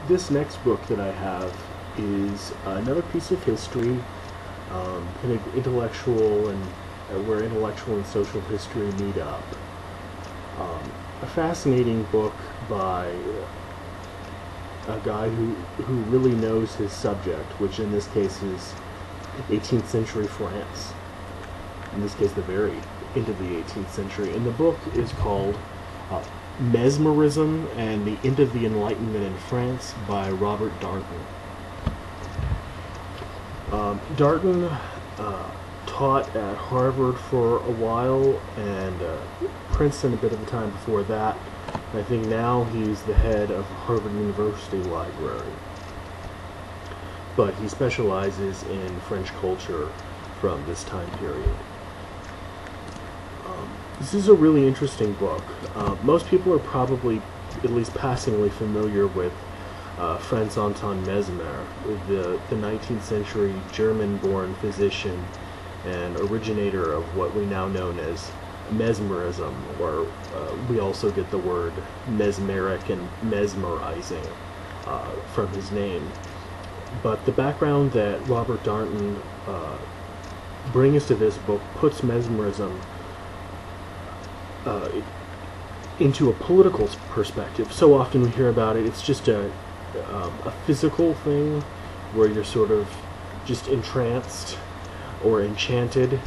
this next book that I have is another piece of history, kind of intellectual and where intellectual and social history meet up. A fascinating book by a guy who really knows his subject, which in this case is 18th century France. In this case, the very end of the 18th century. And the book is called Mesmerism and the End of the Enlightenment in France by Robert Darnton. Darnton taught at Harvard for a while and Princeton a bit of the time before that. I think now he's the head of Harvard University Library. But he specializes in French culture from this time period. This is a really interesting book. Most people are probably at least passingly familiar with Franz Anton Mesmer, the 19th century German-born physician and originator of what we now know as Mesmerism, or we also get the word mesmeric and mesmerizing from his name. But the background that Robert Darnton brings to this book puts mesmerism into a political perspective. So often we hear about it, it's just a physical thing where you're sort of just entranced or enchanted,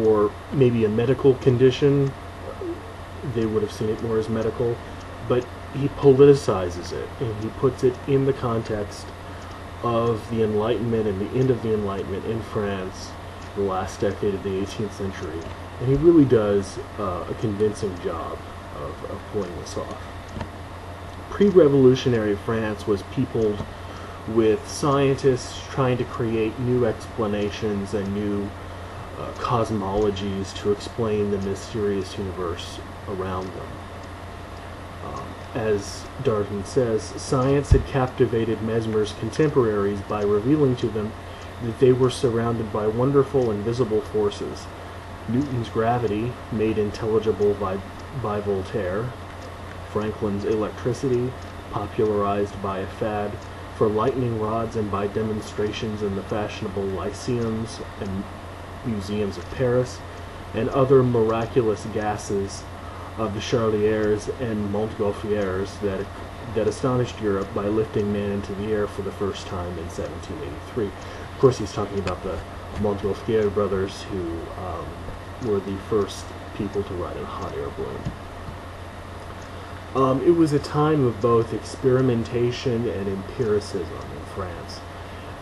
or maybe a medical condition. They would have seen it more as medical, but he politicizes it and he puts it in the context of the Enlightenment and the end of the Enlightenment in France, the last decade of the 18th century. And he really does a convincing job of pulling this off. Pre-revolutionary France was peopled with scientists trying to create new explanations and new cosmologies to explain the mysterious universe around them. As Darnton says, science had captivated Mesmer's contemporaries by revealing to them that they were surrounded by wonderful invisible forces. Newton's gravity, made intelligible by Voltaire, Franklin's electricity, popularized by a fad for lightning rods and by demonstrations in the fashionable lyceums and museums of Paris, and other miraculous gases of the Charliers and Montgolfiers that astonished Europe by lifting man into the air for the first time in 1783. Of course, he's talking about the Montgolfier brothers, who were the first people to ride in a hot air balloon. It was a time of both experimentation and empiricism in France.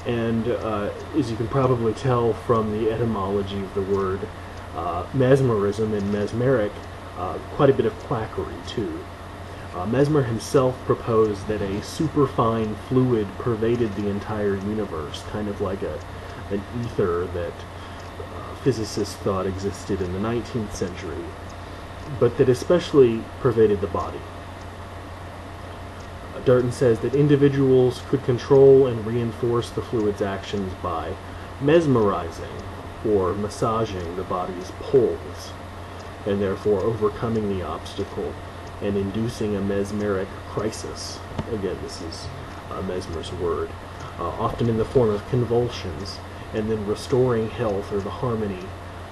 And as you can probably tell from the etymology of the word mesmerism and mesmeric, quite a bit of quackery too. Mesmer himself proposed that a superfine fluid pervaded the entire universe, kind of like an ether that physicists thought existed in the 19th century, but that especially pervaded the body. Darnton says that individuals could control and reinforce the fluid's actions by mesmerizing or massaging the body's poles, and therefore overcoming the obstacle and inducing a mesmeric crisis. Again, this is Mesmer's word, often in the form of convulsions, and then restoring health or the harmony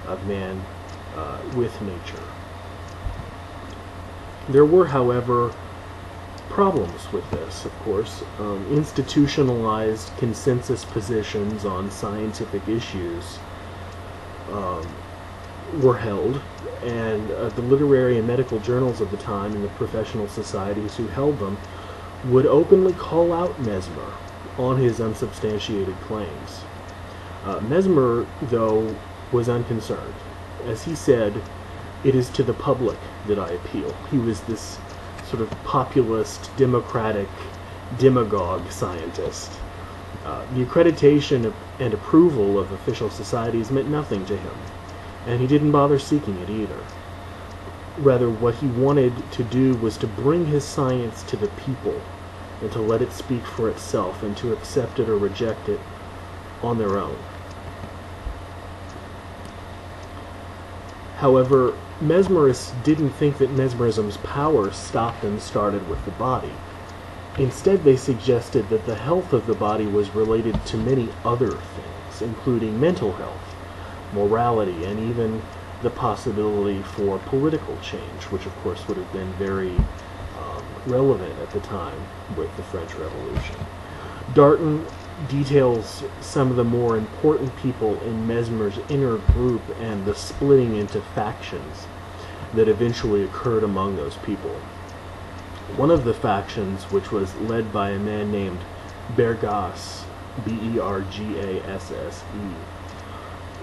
of man with nature. There were, however, problems with this, of course. Institutionalized consensus positions on scientific issues were held, and the literary and medical journals of the time and the professional societies who held them would openly call out Mesmer on his unsubstantiated claims. Mesmer, though, was unconcerned. As he said, "It is to the public that I appeal." He was this sort of populist, democratic, demagogue scientist. The accreditation and approval of official societies meant nothing to him, and he didn't bother seeking it either. Rather, what he wanted to do was to bring his science to the people, and to let it speak for itself, and to accept it or reject it on their own. However, Mesmerists didn't think that mesmerism's power stopped and started with the body. Instead, they suggested that the health of the body was related to many other things, including mental health, morality, and even the possibility for political change, which of course would have been very relevant at the time with the French Revolution. Darnton details some of the more important people in Mesmer's inner group and the splitting into factions that eventually occurred among those people. One of the factions, which was led by a man named Bergasse, Bergasse,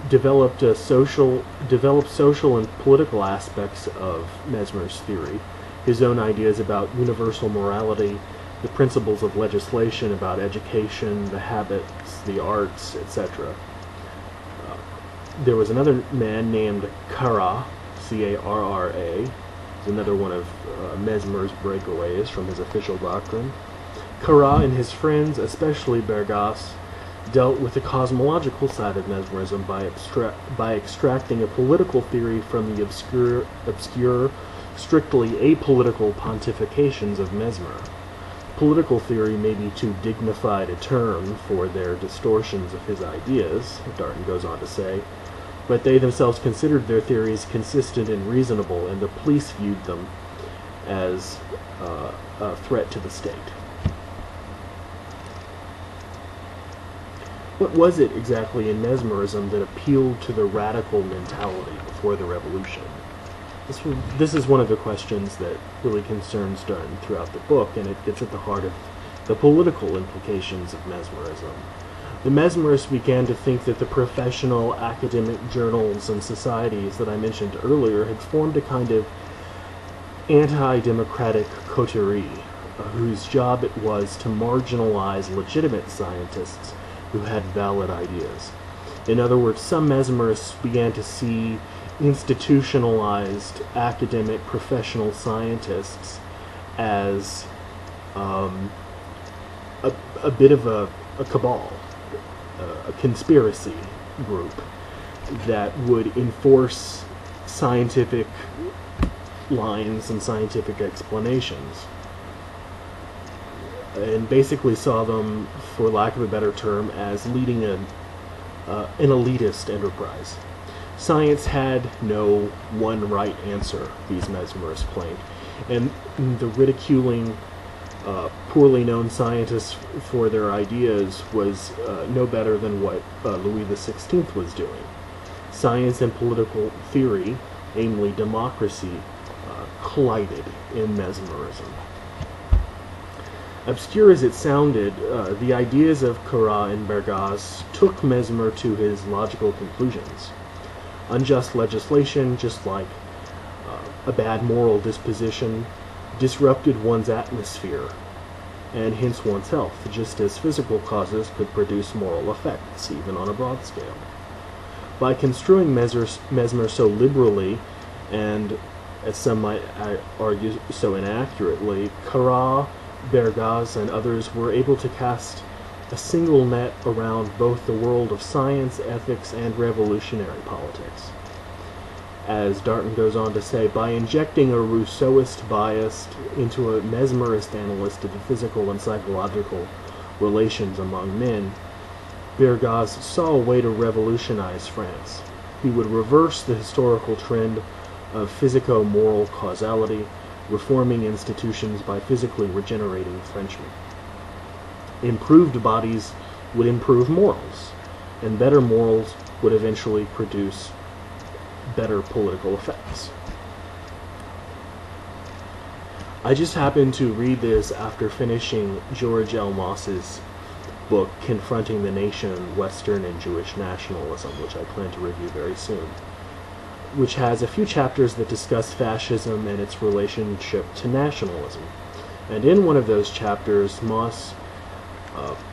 developed social and political aspects of Mesmer's theory, his own ideas about universal morality, the principles of legislation, about education, the habits, the arts, etc. There was another man named Carra, C-A-R-R-A, another one of Mesmer's breakaways from his official doctrine. Carra and his friends, especially Bergasse, dealt with the cosmological side of Mesmerism by extracting a political theory from the obscure, strictly apolitical pontifications of Mesmer. Political theory may be too dignified a term for their distortions of his ideas, Darnton goes on to say, but they themselves considered their theories consistent and reasonable, and the police viewed them as a threat to the state. What was it exactly in Mesmerism that appealed to the radical mentality before the revolution? This is one of the questions that really concerns Darnton throughout the book, and it gets at the heart of the political implications of Mesmerism. The Mesmerists began to think that the professional academic journals and societies that I mentioned earlier had formed a kind of anti-democratic coterie, whose job it was to marginalize legitimate scientists who had valid ideas. In other words, some Mesmerists began to see institutionalized academic professional scientists as a bit of a cabal, a conspiracy group that would enforce scientific lines and scientific explanations, and basically saw them, for lack of a better term, as leading an elitist enterprise. Science had no one right answer, these Mesmerists claimed, and the ridiculing poorly known scientists for their ideas was no better than what Louis XVI was doing. Science and political theory, namely democracy, collided in Mesmerism. Obscure as it sounded, the ideas of Carra and Bergasse took Mesmer to his logical conclusions. Unjust legislation, just like a bad moral disposition, disrupted one's atmosphere, and hence one's health, just as physical causes could produce moral effects, even on a broad scale. By construing Mesmer so liberally, and as some might argue so inaccurately, Carra, Bergasse, and others were able to cast a single net around both the world of science, ethics, and revolutionary politics. As Darnton goes on to say, by injecting a Rousseauist bias into a Mesmerist analysis of the physical and psychological relations among men, Bergasse saw a way to revolutionize France. He would reverse the historical trend of physico-moral causality, reforming institutions by physically regenerating Frenchmen. Improved bodies would improve morals, and better morals would eventually produce better political effects. I just happened to read this after finishing George L. Moss's book, Confronting the Nation, Western and Jewish Nationalism, which I plan to review very soon, which has a few chapters that discuss fascism and its relationship to nationalism. And in one of those chapters, Moss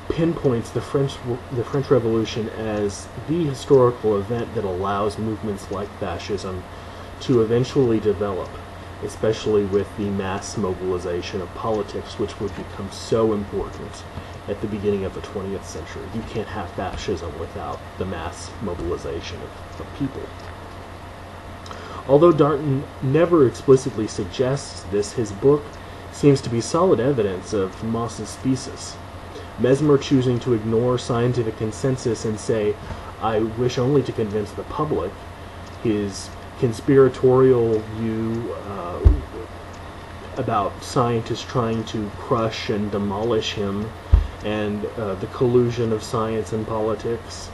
pinpoints the French Revolution as the historical event that allows movements like fascism to eventually develop, especially with the mass mobilization of politics, which would become so important at the beginning of the 20th century. You can't have fascism without the mass mobilization of people. Although Darnton never explicitly suggests this, his book seems to be solid evidence of Moss's thesis. Mesmer choosing to ignore scientific consensus and say, "I wish only to convince the public," his conspiratorial view about scientists trying to crush and demolish him, and the collusion of science and politics,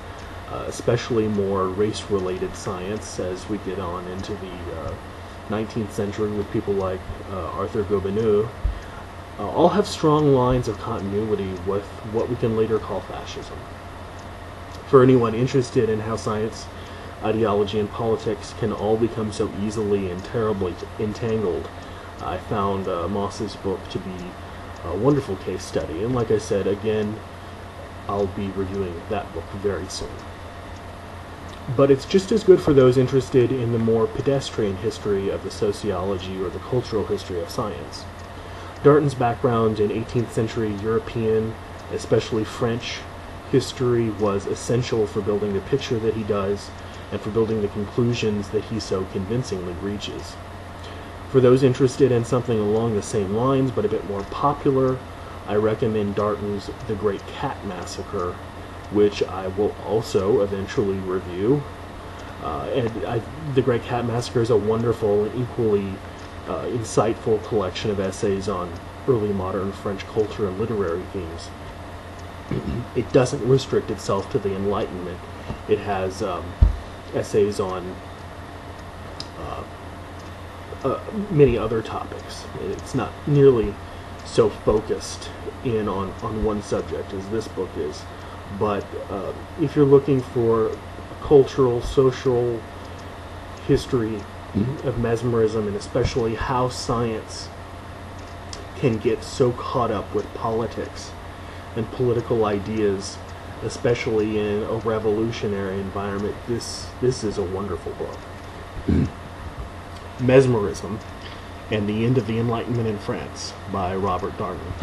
especially more race-related science as we get on into the 19th century with people like Arthur Gobineau, all have strong lines of continuity with what we can later call fascism. For anyone interested in how science, ideology, and politics can all become so easily and terribly entangled, I found Moss's book to be a wonderful case study. And like I said, again, I'll be reviewing that book very soon. But it's just as good for those interested in the more pedestrian history of the sociology or the cultural history of science. Darnton's background in 18th century European, especially French, history was essential for building the picture that he does and for building the conclusions that he so convincingly reaches. For those interested in something along the same lines but a bit more popular, I recommend Darnton's The Great Cat Massacre, which I will also eventually review. The Great Cat Massacre is a wonderful and equally insightful collection of essays on early modern French culture and literary themes. It doesn't restrict itself to the Enlightenment. It has essays on many other topics. It's not nearly so focused in on one subject as this book is. But if you're looking for a cultural, social history of mesmerism, and especially how science can get so caught up with politics and political ideas, especially in a revolutionary environment, this is a wonderful book. Mesmerism and the End of the Enlightenment in France by Robert Darnton.